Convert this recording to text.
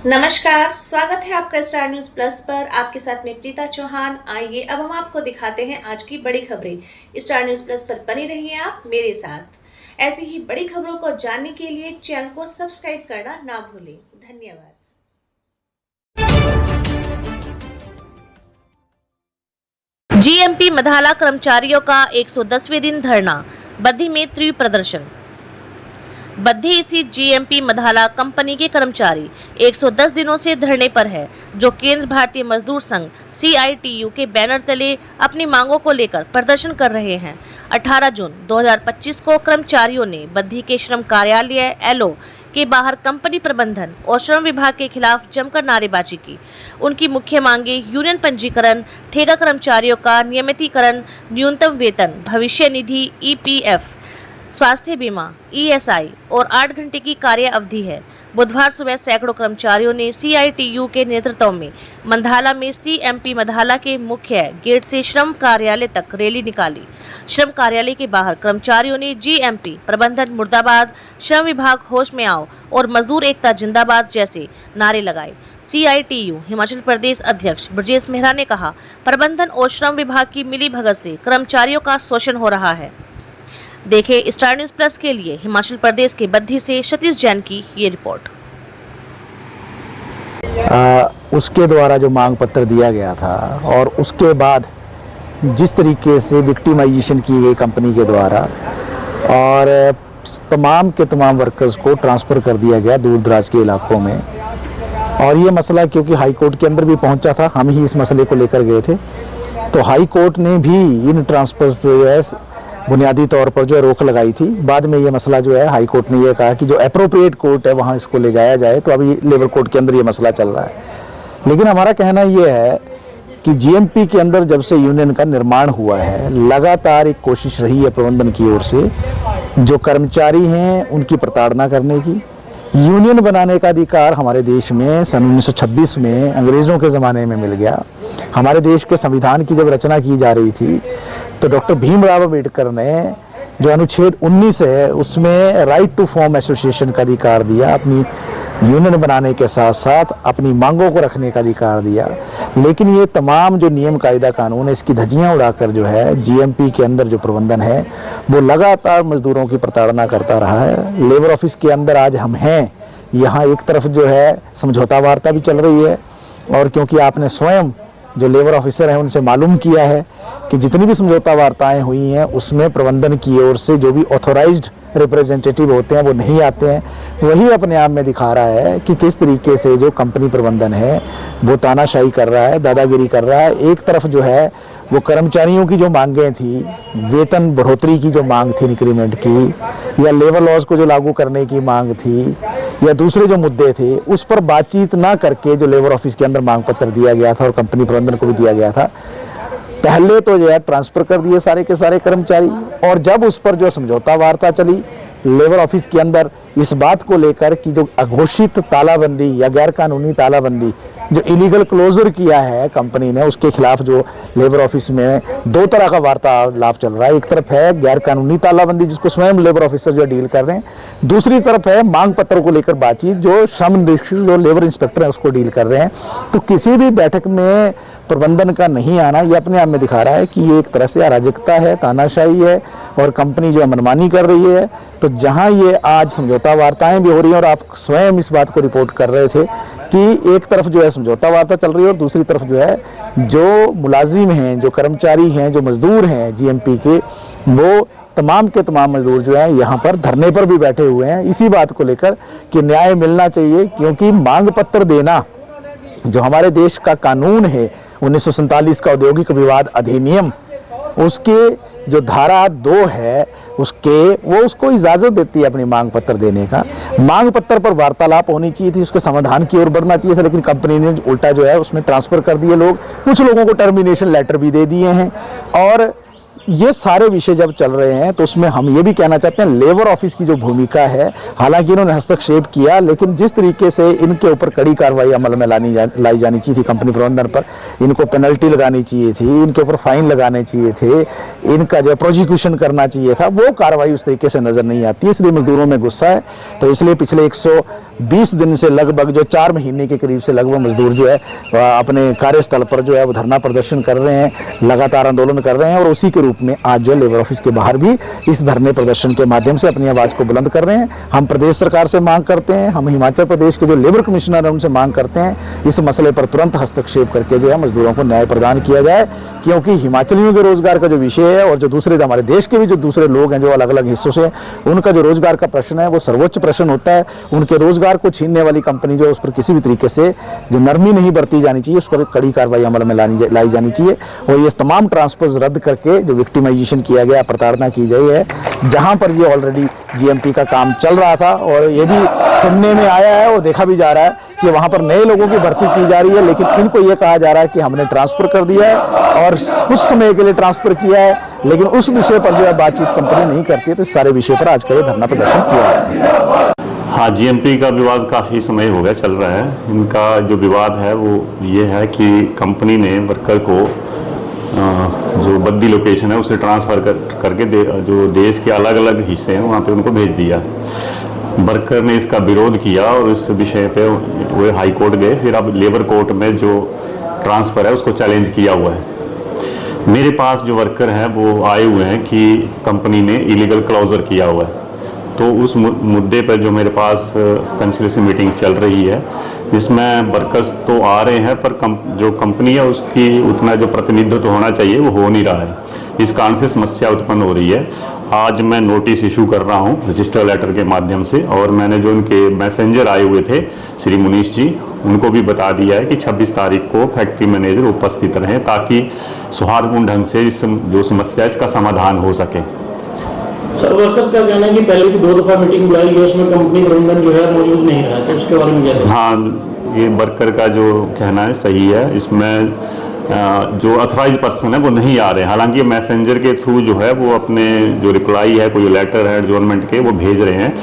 नमस्कार, स्वागत है आपका स्टार न्यूज प्लस पर। आपके साथ में प्रीता चौहान। आइए अब हम आपको दिखाते हैं आज की बड़ी खबरें। स्टार न्यूज प्लस पर बने रहिए आप मेरे साथ। ऐसी ही बड़ी खबरों को जानने के लिए चैनल को सब्सक्राइब करना ना भूलें। धन्यवाद। जीएमपी मधाला कर्मचारियों का 110वें दिन धरना, बद्दी में तीव्र प्रदर्शन। बद्दी स्थित जीएमपी मधाला कंपनी के कर्मचारी 110 दिनों से धरने पर है, जो केंद्र भारतीय मजदूर संघ CITU के बैनर तले अपनी मांगों को लेकर प्रदर्शन कर रहे हैं। 18 जून 2025 को कर्मचारियों ने बद्दी के श्रम कार्यालय LO के बाहर कंपनी प्रबंधन और श्रम विभाग के खिलाफ जमकर नारेबाजी की। उनकी मुख्य मांगे यूनियन पंजीकरण, ठेका कर्मचारियों का नियमितीकरण, न्यूनतम वेतन, भविष्य निधि, EPF, स्वास्थ्य बीमा, ESI और 8 घंटे की कार्य अवधि है। बुधवार सुबह सैकड़ों कर्मचारियों ने CITU के नेतृत्व में मंधाला में CMP मधाला के मुख्य गेट से श्रम कार्यालय तक रैली निकाली। श्रम कार्यालय के बाहर कर्मचारियों ने GMP प्रबंधन मुर्दाबाद, श्रम विभाग होश में आओ और मजदूर एकता जिंदाबाद जैसे नारे लगाए। CITU हिमाचल प्रदेश अध्यक्ष ब्रजेश मेहरा ने कहा, प्रबंधन और श्रम विभाग की मिलीभगत से कर्मचारियों का शोषण हो रहा है। देखें स्टार न्यूज प्लस के लिए हिमाचल प्रदेश के बद्दी से सतीश जैन की ये रिपोर्ट। उसके द्वारा जो मांग पत्र दिया गया था और उसके बाद जिस तरीके से विक्टिमाइजेशन की गई कंपनी के द्वारा और तमाम के तमाम वर्कर्स को ट्रांसफ़र कर दिया गया दूर दराज के इलाकों में, और ये मसला क्योंकि हाई कोर्ट के अंदर भी पहुंचा था, हम ही इस मसले को लेकर गए थे, तो हाई कोर्ट ने भी इन ट्रांसफर पर बुनियादी तौर पर जो है रोक लगाई थी। बाद में ये मसला जो है हाई कोर्ट ने ये कहा कि जो अप्रोप्रिएट कोर्ट है वहाँ इसको ले जाया जाए, तो अभी लेबर कोर्ट के अंदर ये मसला चल रहा है। लेकिन हमारा कहना ये है कि GMP के अंदर जब से यूनियन का निर्माण हुआ है, लगातार एक कोशिश रही है प्रबंधन की ओर से जो कर्मचारी हैं उनकी प्रताड़ना करने की। यूनियन बनाने का अधिकार हमारे देश में सन 1926 में अंग्रेज़ों के ज़माने में मिल गया। हमारे देश के संविधान की जब रचना की जा रही थी तो डॉक्टर भीमराव अम्बेडकर ने जो अनुच्छेद 19 है उसमें राइट टू फॉर्म एसोसिएशन का अधिकार दिया, अपनी यूनियन बनाने के साथ साथ अपनी मांगों को रखने का अधिकार दिया। लेकिन ये तमाम जो नियम कायदा कानून है इसकी धज्जियां उड़ाकर जो है GMP के अंदर जो प्रबंधन है वो लगातार मजदूरों की प्रताड़ना करता रहा है। लेबर ऑफिस के अंदर आज हम हैं, यहाँ एक तरफ जो है समझौता वार्ता भी चल रही है, और क्योंकि आपने स्वयं जो लेबर ऑफिसर हैं उनसे मालूम किया है कि जितनी भी समझौता वार्ताएं हुई हैं उसमें प्रबंधन की ओर से जो भी ऑथोराइज्ड रिप्रेजेंटेटिव होते हैं वो नहीं आते हैं। वही अपने आप में दिखा रहा है कि किस तरीके से जो कंपनी प्रबंधन है वो तानाशाही कर रहा है, दादागिरी कर रहा है। एक तरफ जो है वो कर्मचारियों की जो मांगें थी, वेतन बढ़ोतरी की जो मांग थी इंक्रीमेंट की, या लेबर लॉज को जो लागू करने की मांग थी, या दूसरे जो मुद्दे थे उस पर बातचीत ना करके जो लेबर ऑफिस के अंदर मांग पत्र दिया गया था और कंपनी प्रबंधन को भी दिया गया था, पहले तो जो है ट्रांसफ़र कर दिए सारे के सारे कर्मचारी, और जब उस पर जो समझौता वार्ता चली लेबर ऑफिस के अंदर इस बात को लेकर कि जो अघोषित तालाबंदी या गैर कानूनी तालाबंदी जो इलीगल क्लोजर किया है कंपनी ने, उसके खिलाफ जो लेबर ऑफिस में दो तरह का वार्तालाप चल रहा है। एक तरफ है गैर कानूनी तालाबंदी जिसको स्वयं लेबर ऑफिसर जो डील कर रहे हैं, दूसरी तरफ है मांग पत्र को लेकर बातचीत जो श्रम निरीक्षक जो लेबर इंस्पेक्टर है उसको डील कर रहे हैं। तो किसी भी बैठक में प्रबंधन का नहीं आना ये अपने आप में दिखा रहा है कि ये एक तरह से अराजकता है, तानाशाही है, और कंपनी जो है मनमानी कर रही है। तो जहां ये आज समझौता वार्ताएं भी हो रही हैं, और आप स्वयं इस बात को रिपोर्ट कर रहे थे कि एक तरफ जो है समझौता वार्ता चल रही है और दूसरी तरफ जो है जो मुलाजिम हैं, जो कर्मचारी हैं, जो मजदूर हैं GMP के, वो तमाम के तमाम मजदूर जो है यहाँ पर धरने पर भी बैठे हुए हैं इसी बात को लेकर कि न्याय मिलना चाहिए। क्योंकि मांग पत्र देना जो हमारे देश का कानून है 1947 का औद्योगिक विवाद अधिनियम, उसके जो धारा 2 है वो उसको इजाज़त देती है अपनी मांग पत्र देने का। मांग पत्र पर वार्तालाप होनी चाहिए थी, उसके समाधान की ओर बढ़ना चाहिए था, लेकिन कंपनी ने उल्टा जो है उसमें ट्रांसफ़र कर दिए लोग, कुछ लोगों को टर्मिनेशन लेटर भी दे दिए हैं। और ये सारे विषय जब चल रहे हैं तो उसमें हम ये भी कहना चाहते हैं लेबर ऑफिस की जो भूमिका है, हालांकि इन्होंने हस्तक्षेप किया, लेकिन जिस तरीके से इनके ऊपर कड़ी कार्रवाई अमल में लाई जानी चाहिए थी कंपनी प्रबंधन पर, इनको पेनल्टी लगानी चाहिए थी, इनके ऊपर फाइन लगाने चाहिए थे, इनका जो प्रोसिक्यूशन करना चाहिए था, वो कार्रवाई उस तरीके से नज़र नहीं आती है। इसलिए मजदूरों में गुस्सा है। तो इसलिए पिछले 20 दिन से लगभग जो 4 महीने के करीब से लगभग मजदूर जो है अपने कार्यस्थल पर जो है वो धरना प्रदर्शन कर रहे हैं, लगातार आंदोलन कर रहे हैं। और उसी के रूप में आज जो लेबर ऑफिस के बाहर भी इस धरने प्रदर्शन के माध्यम से अपनी आवाज़ को बुलंद कर रहे हैं। हम प्रदेश सरकार से मांग करते हैं, हम हिमाचल प्रदेश के जो लेबर कमिश्नर हैं उनसे मांग करते हैं इस मसले पर तुरंत हस्तक्षेप करके जो है मजदूरों को न्याय प्रदान किया जाए, क्योंकि हिमाचलियों के रोजगार का जो विषय है और जो दूसरे हमारे देश के भी जो दूसरे लोग हैं जो अलग अलग हिस्सों से, उनका जो रोजगार का प्रश्न है वो सर्वोच्च प्रश्न होता है। उनके रोजगार को छीनने वाली कंपनी जो उस पर किसी भी तरीके से जो नरमी नहीं बरती जानी चाहिए, उस पर कड़ी कार्रवाई अमल में लाई जानी चाहिए। और ये तमाम ट्रांसफर्स रद्द करके जो विक्टिमाइजेशन किया गया, प्रताड़ना की गई है, जहां पर ये ऑलरेडी जीएमपी का काम चल रहा था और ये भी सुनने में आया है और देखा भी जा रहा है कि वहां पर नए लोगों की भर्ती की जा रही है, लेकिन इनको ये कहा जा रहा है कि हमने ट्रांसफर कर दिया है और कुछ समय के लिए ट्रांसफर किया है, लेकिन उस विषय पर जो है बातचीत कंपनी नहीं करती है। तो इस सारे विषय पर आज का ये धरना प्रदर्शन किया है। हाँ, जीएमपी का विवाद काफ़ी समय हो गया चल रहा है। इनका जो विवाद है वो ये है कि कंपनी ने वर्कर को जो बद्दी लोकेशन है उसे ट्रांसफ़र करके जो देश के अलग अलग हिस्से हैं वहाँ पे उनको भेज दिया। वर्कर ने इसका विरोध किया और इस विषय पे वो हाई कोर्ट गए, फिर अब लेबर कोर्ट में जो ट्रांसफ़र है उसको चैलेंज किया हुआ है। मेरे पास जो वर्कर हैं वो आए हुए हैं कि कंपनी ने इलीगल क्लोजर किया हुआ है, तो उस मुद्दे पर जो मेरे पास कंसल्टेशन मीटिंग चल रही है, इसमें वर्कर्स तो आ रहे हैं पर जो कंपनी है उसकी उतना जो प्रतिनिधित्व होना चाहिए वो हो नहीं रहा है। इस कारण से समस्या उत्पन्न हो रही है। आज मैं नोटिस इशू कर रहा हूं रजिस्टर लेटर के माध्यम से, और मैंने जो उनके मैसेंजर आए हुए थे श्री मुनीश जी, उनको भी बता दिया है कि 26 तारीख को फैक्ट्री मैनेजर उपस्थित रहें ताकि सौहार्दपूर्ण ढंग से इस जो समस्या इसका समाधान हो सके। सर, वर्कर्स का कहना है कि पहले भी 2 दफा मीटिंग बुलाई गई, उसमें कंपनी प्रबंधन जो है मौजूद नहीं रहा, तो उसके बारे में क्या कहें? हाँ, ये वर्कर का जो कहना है सही है। इसमें जो अथराइज पर्सन है वो नहीं आ रहे हैं, हालांकि मैसेंजर के थ्रू जो है वो अपने जो रिप्लाई है, कोई लेटर है गवर्नमेंट के, वो भेज रहे हैं,